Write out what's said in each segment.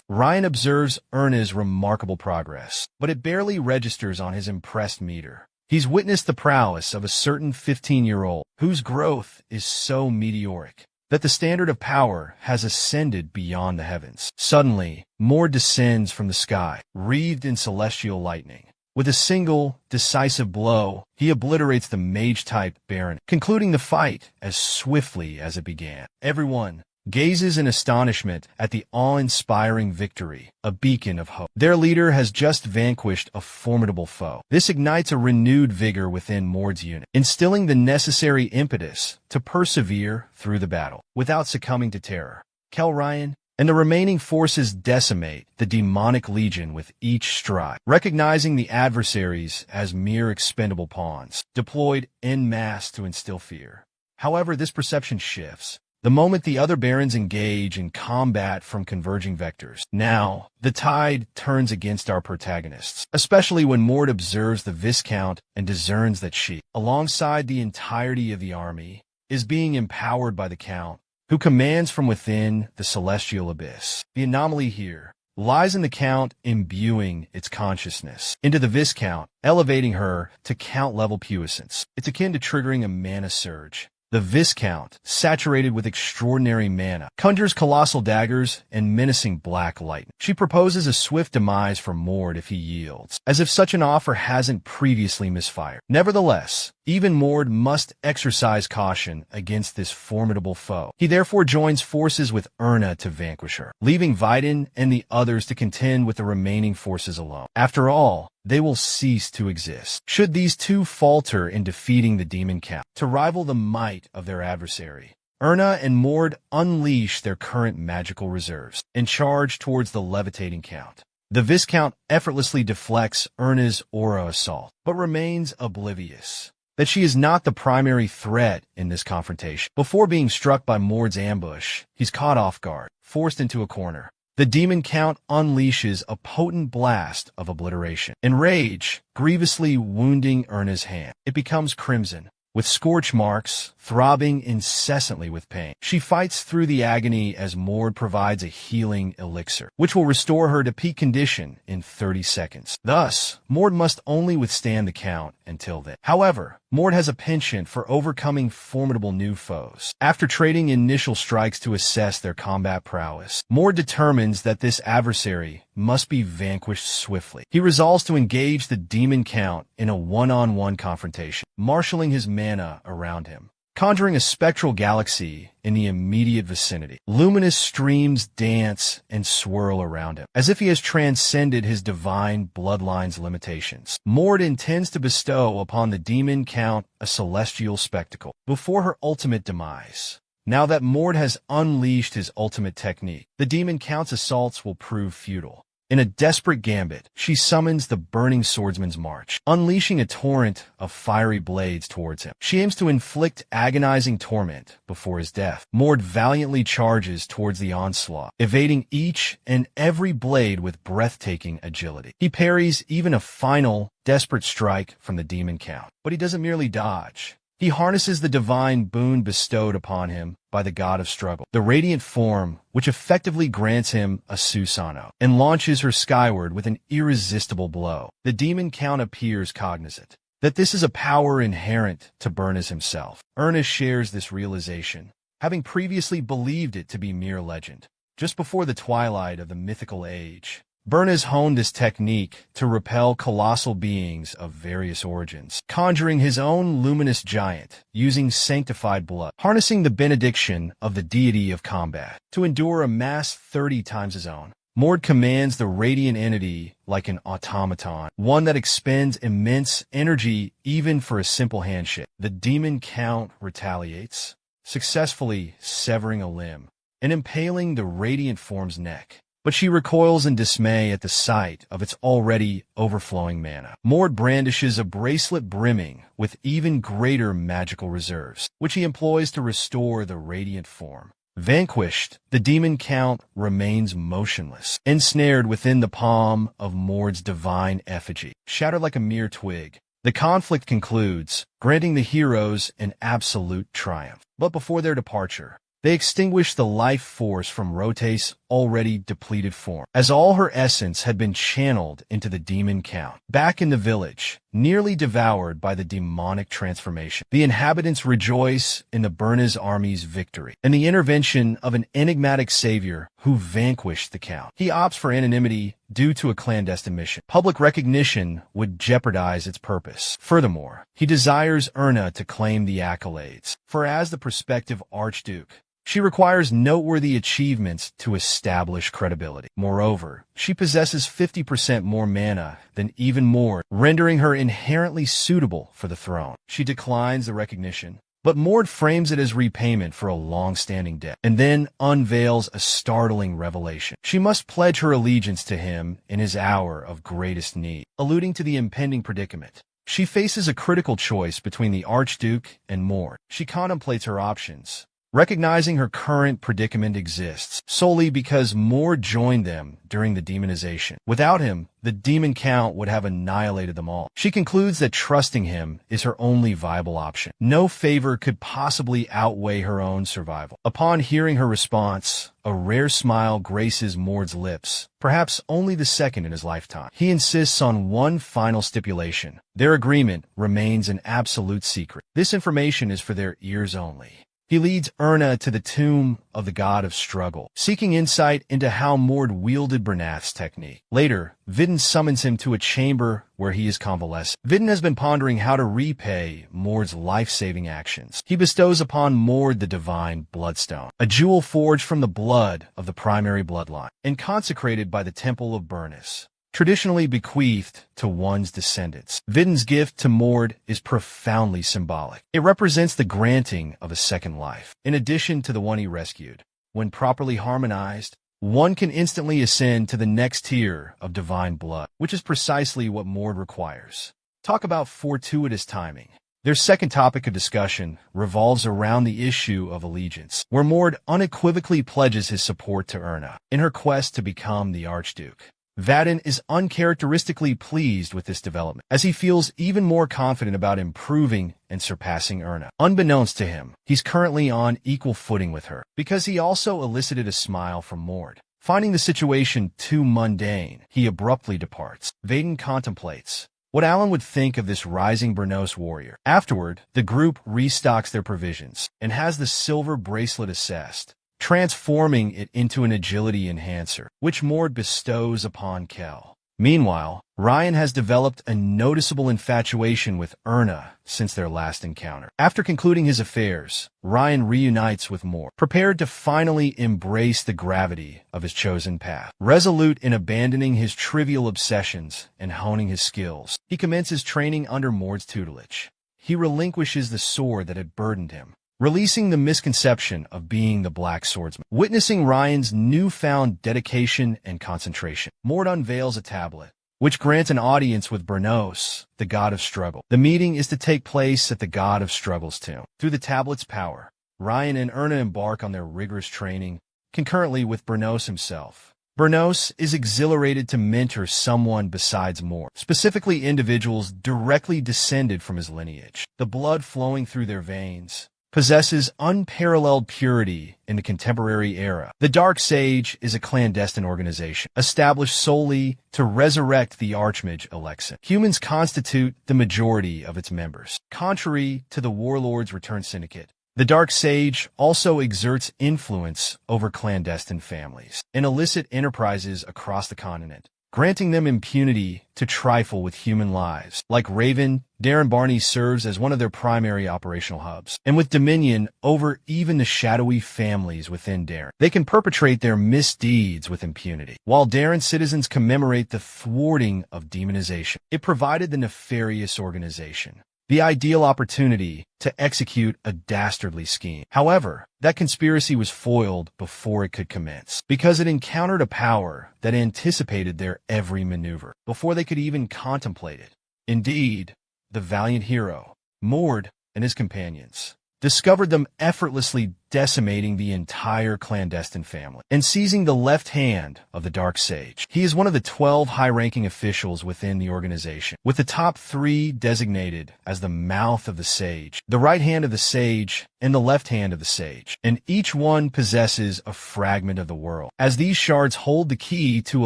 Ryan observes Erna's remarkable progress, but it barely registers on his impressed meter. He's witnessed the prowess of a certain 15-year-old whose growth is so meteoric that the standard of power has ascended beyond the heavens. Suddenly, Mord descends from the sky, wreathed in celestial lightning. With a single, decisive blow, he obliterates the mage-type Baron, concluding the fight as swiftly as it began. Everyone gazes in astonishment at the awe-inspiring victory, a beacon of hope. Their leader has just vanquished a formidable foe. This ignites a renewed vigor within Mord's unit, instilling the necessary impetus to persevere through the battle without succumbing to terror. Ryan and the remaining forces decimate the demonic legion with each stride, recognizing the adversaries as mere expendable pawns, deployed en masse to instill fear. However, this perception shifts the moment the other barons engage in combat from converging vectors. Now, the tide turns against our protagonists, especially when Mord observes the Viscount and discerns that she, alongside the entirety of the army, is being empowered by the Count, who commands from within the celestial abyss. The anomaly here lies in the Count imbuing its consciousness into the Viscount, elevating her to Count-level puissance. It's akin to triggering a mana surge. The Viscount, saturated with extraordinary mana, conjures colossal daggers and menacing black lightning. She proposes a swift demise for Mord if he yields, as if such an offer hasn't previously misfired. Nevertheless, even Mord must exercise caution against this formidable foe. He therefore joins forces with Erna to vanquish her, leaving Vidin and the others to contend with the remaining forces alone. After all, they will cease to exist should these two falter in defeating the Demon Count. To rival the might of their adversary, Erna and Mord unleash their current magical reserves and charge towards the levitating Count. The Viscount effortlessly deflects Erna's aura assault, but remains oblivious that she is not the primary threat in this confrontation. Before being struck by Mord's ambush, he's caught off guard, forced into a corner. The Demon Count unleashes a potent blast of obliteration, enrage, grievously wounding Erna's hand. It becomes crimson, with scorch marks throbbing incessantly with pain. She fights through the agony as Mord provides a healing elixir, which will restore her to peak condition in 30 seconds. Thus, Mord must only withstand the Count until then. However, Mord has a penchant for overcoming formidable new foes. After trading initial strikes to assess their combat prowess, Mord determines that this adversary must be vanquished swiftly. He resolves to engage the Demon Count in a one-on-one confrontation, marshaling his mana around him, conjuring a spectral galaxy in the immediate vicinity. Luminous streams dance and swirl around him, as if he has transcended his divine bloodline's limitations. Mord intends to bestow upon the Demon Count a celestial spectacle before her ultimate demise. Now that Mord has unleashed his ultimate technique, the Demon Count's assaults will prove futile. In a desperate gambit, she summons the Burning Swordsman's March, unleashing a torrent of fiery blades towards him. She aims to inflict agonizing torment before his death. Mord valiantly charges towards the onslaught, evading each and every blade with breathtaking agility. He parries even a final, desperate strike from the Demon Count. But he doesn't merely dodge. He harnesses the divine boon bestowed upon him by the god of struggle, the radiant form which effectively grants him a Susanoo, and launches her skyward with an irresistible blow. The Demon Count appears cognizant that this is a power inherent to Burnhas himself. Erna shares this realization, having previously believed it to be mere legend. Just before the twilight of the mythical age, Burnhas honed this technique to repel colossal beings of various origins, conjuring his own luminous giant using sanctified blood, harnessing the benediction of the deity of combat to endure a mass 30 times his own. Mord commands the radiant entity like an automaton, one that expends immense energy even for a simple handshake. The Demon Count retaliates, successfully severing a limb and impaling the radiant form's neck. But she recoils in dismay at the sight of its already overflowing mana. Mord brandishes a bracelet brimming with even greater magical reserves, which he employs to restore the radiant form. Vanquished, the Demon Count remains motionless, ensnared within the palm of Mord's divine effigy. Shattered like a mere twig, the conflict concludes, granting the heroes an absolute triumph. But before their departure, They extinguished the life force from Rotae's already depleted form, as all her essence had been channeled into the demon count. Back in the village, nearly devoured by the demonic transformation, the inhabitants rejoice in the Byrna's army's victory and the intervention of an enigmatic savior who vanquished the count. He opts for anonymity due to a clandestine mission. Public recognition would jeopardize its purpose. Furthermore, he desires Erna to claim the accolades, for as the prospective Archduke, she requires noteworthy achievements to establish credibility. Moreover, she possesses 50% more mana than even Mord, rendering her inherently suitable for the throne. She declines the recognition, but Mord frames it as repayment for a long-standing debt, and then unveils a startling revelation. She must pledge her allegiance to him in his hour of greatest need. Alluding to the impending predicament, she faces a critical choice between the Archduke and Mord. She contemplates her options, recognizing her current predicament exists solely because Mord joined them during the demonization. Without him, the demon count would have annihilated them all. She concludes that trusting him is her only viable option. No favor could possibly outweigh her own survival. Upon hearing her response, a rare smile graces Mord's lips, perhaps only the second in his lifetime. He insists on one final stipulation. Their agreement remains an absolute secret. This information is for their ears only. He leads Erna to the tomb of the god of struggle, seeking insight into how Mord wielded Bernath's technique. Later, Vidin summons him to a chamber where he is convalescent. Vidin has been pondering how to repay Mord's life-saving actions. He bestows upon Mord the divine Bloodstone, a jewel forged from the blood of the primary bloodline and consecrated by the Temple of Byrnus, traditionally bequeathed to one's descendants. Vidin's gift to Mord is profoundly symbolic. It represents the granting of a second life, in addition to the one he rescued. When properly harmonized, one can instantly ascend to the next tier of divine blood, which is precisely what Mord requires. Talk about fortuitous timing. Their second topic of discussion revolves around the issue of allegiance, where Mord unequivocally pledges his support to Erna in her quest to become the Archduke. Vadin is uncharacteristically pleased with this development, as he feels even more confident about improving and surpassing Erna. Unbeknownst to him, he's currently on equal footing with her, because he also elicited a smile from Mord. Finding the situation too mundane, he abruptly departs. Vadin contemplates what Alan would think of this rising Bernos warrior. Afterward, the group restocks their provisions and has the silver bracelet assessed, transforming it into an agility enhancer, which Mord bestows upon Kel. Meanwhile, Ryan has developed a noticeable infatuation with Erna since their last encounter. After concluding his affairs, Ryan reunites with Mord, prepared to finally embrace the gravity of his chosen path. Resolute in abandoning his trivial obsessions and honing his skills, he commences training under Mord's tutelage. He relinquishes the sword that had burdened him, releasing the misconception of being the Black Swordsman. Witnessing Ryan's newfound dedication and concentration, Mord unveils a tablet, which grants an audience with Bernos, the god of struggle. The meeting is to take place at the god of struggle's tomb. Through the tablet's power, Ryan and Erna embark on their rigorous training, concurrently with Bernos himself. Bernos is exhilarated to mentor someone besides Mord, specifically individuals directly descended from his lineage. The blood flowing through their veins possesses unparalleled purity in the contemporary era. The Dark Sage is a clandestine organization, established solely to resurrect the Archmage Alexin. Humans constitute the majority of its members. Contrary to the Warlord's Return Syndicate, the Dark Sage also exerts influence over clandestine families and illicit enterprises across the continent, granting them impunity to trifle with human lives. Like Raven, Darren Barney serves as one of their primary operational hubs, and with dominion over even the shadowy families within Darren, they can perpetrate their misdeeds with impunity. While Darren citizens commemorate the thwarting of demonization, it provided the nefarious organization the ideal opportunity to execute a dastardly scheme. However, that conspiracy was foiled before it could commence, because it encountered a power that anticipated their every maneuver, before they could even contemplate it. Indeed, the valiant hero, Mord, and his companions discovered them effortlessly decimating the entire clandestine family and seizing the left hand of the Dark Sage. He is one of the 12 high-ranking officials within the organization, with the top 3 designated as the mouth of the Sage, the right hand of the Sage, and the left hand of the Sage, and each one possesses a fragment of the world, as these shards hold the key to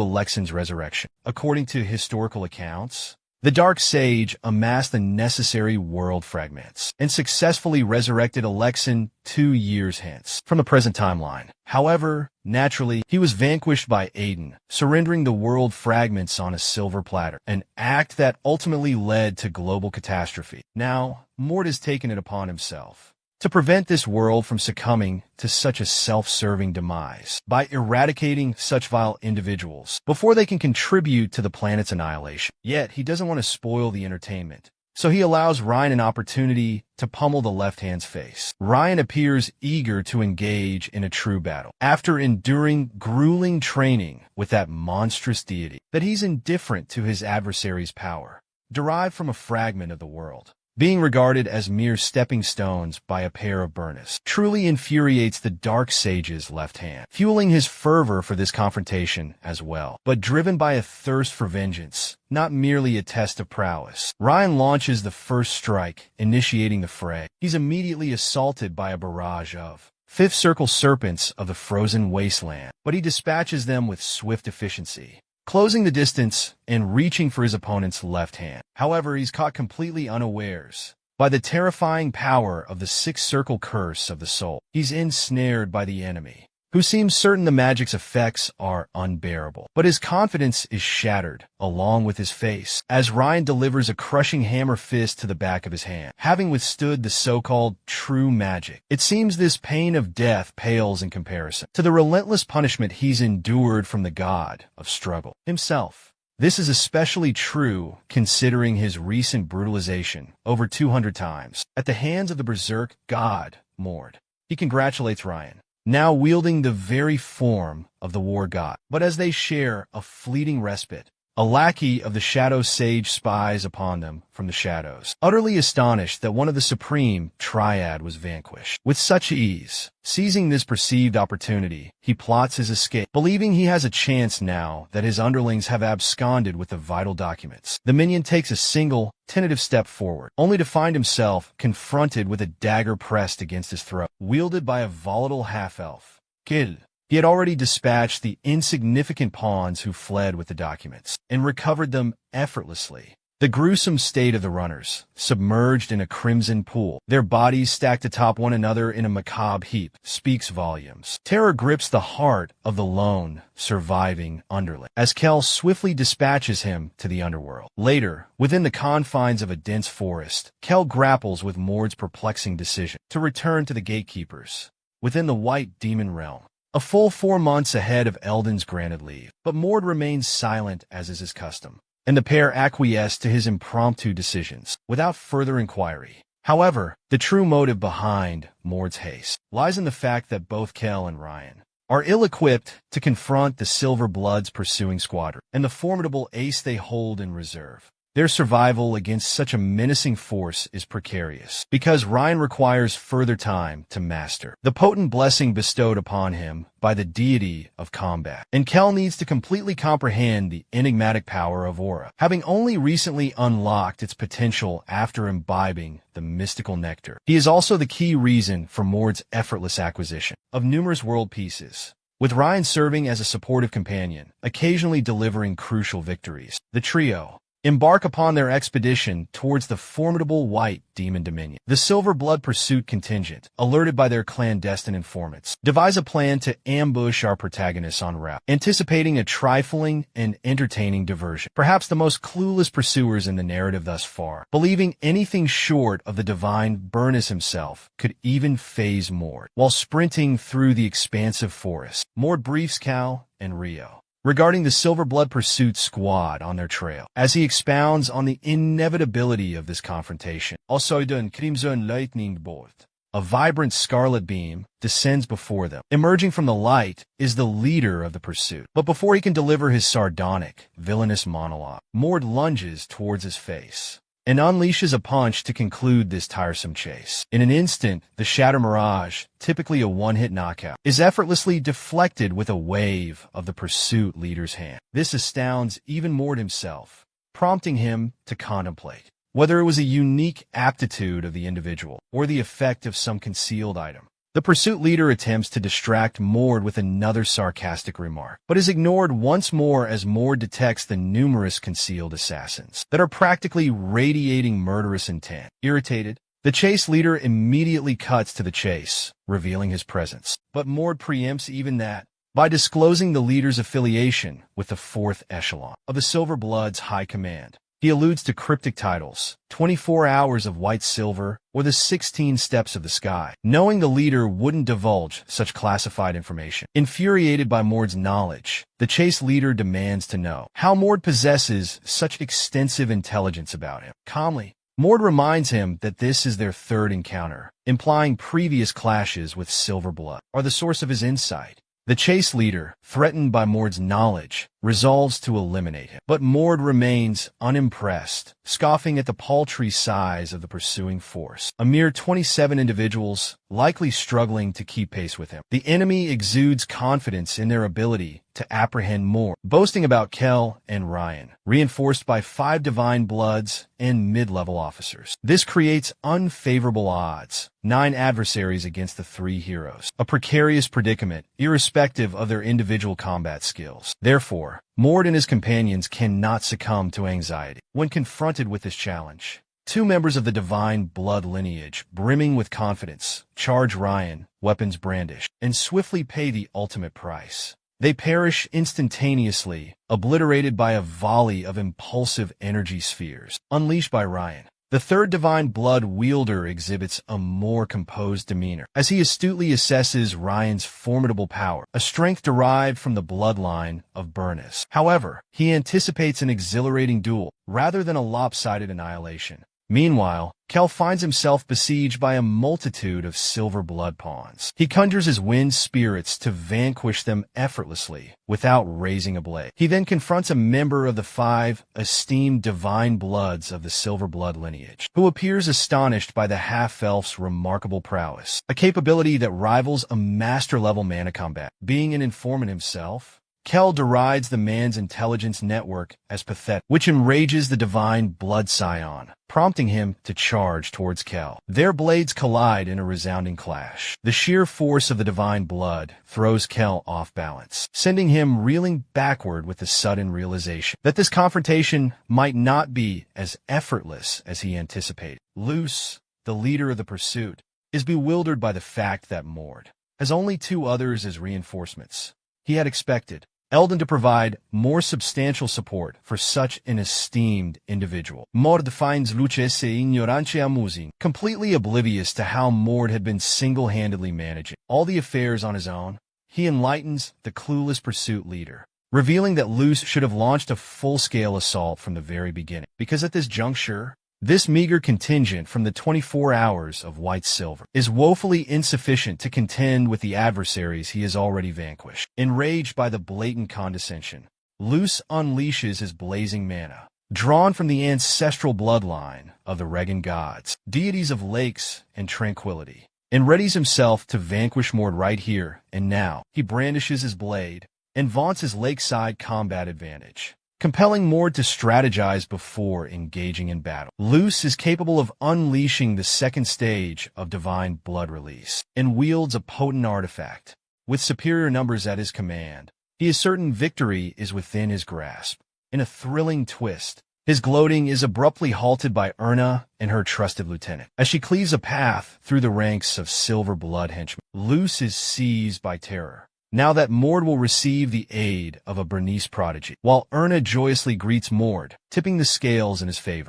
Alexin's resurrection. According to historical accounts, the Dark Sage amassed the necessary world fragments and successfully resurrected Alexin 2 years hence from the present timeline. However, naturally, he was vanquished by Aiden, surrendering the world fragments on a silver platter, an act that ultimately led to global catastrophe. Now, Mord has taken it upon himself to prevent this world from succumbing to such a self-serving demise by eradicating such vile individuals before they can contribute to the planet's annihilation. Yet, he doesn't want to spoil the entertainment, so he allows Ryan an opportunity to pummel the left hand's face. Ryan appears eager to engage in a true battle. After enduring grueling training with that monstrous deity, that he's indifferent to his adversary's power, derived from a fragment of the world. Being regarded as mere stepping stones by a pair of Burnus truly infuriates the Dark Sage's left hand, fueling his fervor for this confrontation as well. But driven by a thirst for vengeance, not merely a test of prowess, Ryan launches the first strike, initiating the fray. He's immediately assaulted by a barrage of Fifth Circle serpents of the frozen wasteland, but he dispatches them with swift efficiency, closing the distance and reaching for his opponent's left hand. However, he's caught completely unawares by the terrifying power of the Sixth Circle curse of the soul. He's ensnared by the enemy, who seems certain the magic's effects are unbearable. But his confidence is shattered, along with his face, as Ryan delivers a crushing hammer fist to the back of his hand. Having withstood the so-called true magic, it seems this pain of death pales in comparison to the relentless punishment he's endured from the god of struggle himself. This is especially true considering his recent brutalization over 200 times at the hands of the berserk god, Mord. He congratulates Ryan, now wielding the very form of the war god. But as they share a fleeting respite, a lackey of the Shadow Sage spies upon them from the shadows, utterly astonished that one of the Supreme Triad was vanquished with such ease. Seizing this perceived opportunity, he plots his escape, believing he has a chance now that his underlings have absconded with the vital documents. The minion takes a single, tentative step forward, only to find himself confronted with a dagger pressed against his throat, wielded by a volatile half-elf. Kill. He had already dispatched the insignificant pawns who fled with the documents, and recovered them effortlessly. The gruesome state of the runners, submerged in a crimson pool, their bodies stacked atop one another in a macabre heap, speaks volumes. Terror grips the heart of the lone, surviving underling, as Kel swiftly dispatches him to the underworld. Later, within the confines of a dense forest, Kel grapples with Mord's perplexing decision to return to the gatekeepers within the White Demon Realm, a full 4 months ahead of Eldon's granted leave. But Mord remains silent as is his custom, and the pair acquiesce to his impromptu decisions without further inquiry. However, the true motive behind Mord's haste lies in the fact that both Kel and Ryan are ill-equipped to confront the Silver Blood's pursuing squadron and the formidable ace they hold in reserve. Their survival against such a menacing force is precarious, because Ryan requires further time to master the potent blessing bestowed upon him by the deity of combat, and Kel needs to completely comprehend the enigmatic power of Aura, having only recently unlocked its potential after imbibing the mystical nectar. He is also the key reason for Mord's effortless acquisition of numerous world pieces, with Ryan serving as a supportive companion, occasionally delivering crucial victories. The trio embark upon their expedition towards the formidable White Demon Dominion. The Silver Blood pursuit contingent, alerted by their clandestine informants, devise a plan to ambush our protagonists en route, anticipating a trifling and entertaining diversion. Perhaps the most clueless pursuers in the narrative thus far, believing anything short of the divine Burnus himself could even phase Mord, while sprinting through the expansive forest. Mord briefs Cal and Rio regarding the Silver Blood pursuit squad on their trail, as he expounds on the inevitability of this confrontation. Also, the Crimson Lightning Bolt, a vibrant scarlet beam, descends before them. Emerging from the light is the leader of the pursuit. But before he can deliver his sardonic, villainous monologue, Mord lunges towards his face and unleashes a punch to conclude this tiresome chase. In an instant, the Shatter Mirage, typically a one-hit knockout, is effortlessly deflected with a wave of the pursuit leader's hand. This astounds even Mord himself, prompting him to contemplate whether it was a unique aptitude of the individual or the effect of some concealed item. The pursuit leader attempts to distract Mord with another sarcastic remark, but is ignored once more as Mord detects the numerous concealed assassins that are practically radiating murderous intent. Irritated, the chase leader immediately cuts to the chase, revealing his presence. But Mord preempts even that by disclosing the leader's affiliation with the fourth echelon of the Silver Blood's high command. He alludes to cryptic titles, 24 Hours of White Silver, or the 16 Steps of the Sky, knowing the leader wouldn't divulge such classified information. Infuriated by Mord's knowledge, the chase leader demands to know how Mord possesses such extensive intelligence about him. Calmly, Mord reminds him that this is their third encounter, implying previous clashes with Silver Blood are the source of his insight. The chase leader, threatened by Mord's knowledge, resolves to eliminate him. But Mord remains unimpressed, scoffing at the paltry size of the pursuing force, a mere 27 individuals, likely struggling to keep pace with him. The enemy exudes confidence in their ability to apprehend Mord, boasting about Kel and Ryan, reinforced by 5 Divine Bloods and mid-level officers. This creates unfavorable odds, 9 adversaries against the 3 heroes, a precarious predicament, irrespective of their individual combat skills. Therefore, Mord and his companions cannot succumb to anxiety when confronted with this challenge. 2 members of the Divine Blood lineage, brimming with confidence, charge Ryan, weapons brandished, and swiftly pay the ultimate price. They perish instantaneously, obliterated by a volley of impulsive energy spheres, unleashed by Ryan. The third Divine Blood wielder exhibits a more composed demeanor, as he astutely assesses Ryan's formidable power, a strength derived from the bloodline of Burnus. However, he anticipates an exhilarating duel, rather than a lopsided annihilation. Meanwhile, Kel finds himself besieged by a multitude of Silver Blood pawns. He conjures his wind spirits to vanquish them effortlessly, without raising a blade. He then confronts a member of the 5 esteemed Divine Bloods of the Silver Blood lineage, who appears astonished by the half-elf's remarkable prowess, a capability that rivals a master-level mana combat. Being an informant himself, Kel derides the man's intelligence network as pathetic, which enrages the Divine Blood Scion, prompting him to charge towards Kel. Their blades collide in a resounding clash. The sheer force of the Divine Blood throws Kel off balance, sending him reeling backward with the sudden realization that this confrontation might not be as effortless as he anticipated. Luce, the leader of the pursuit, is bewildered by the fact that Mord has only 2 others as reinforcements. He had expected Eldon to provide more substantial support for such an esteemed individual. Mord finds Luce ignorante amusing, completely oblivious to how Mord had been single-handedly managing all the affairs on his own. He enlightens the clueless pursuit leader, revealing that Luce should have launched a full-scale assault from the very beginning, because at this juncture, this meager contingent from the 24 Hours of White Silver is woefully insufficient to contend with the adversaries he has already vanquished. Enraged by the blatant condescension, Luce unleashes his blazing mana, drawn from the ancestral bloodline of the Regan gods, deities of lakes and tranquility, and readies himself to vanquish Mord right here and now. He brandishes his blade and vaunts his lakeside combat advantage, compelling Mord to strategize before engaging in battle. Luce is capable of unleashing the second stage of Divine Blood release, and wields a potent artifact. With superior numbers at his command, he is certain victory is within his grasp. In a thrilling twist, his gloating is abruptly halted by Erna and her trusted lieutenant. As she cleaves a path through the ranks of Silver Blood henchmen, Luce is seized by terror, now that Mord will receive the aid of a Bernice prodigy, while Erna joyously greets Mord, tipping the scales in his favor.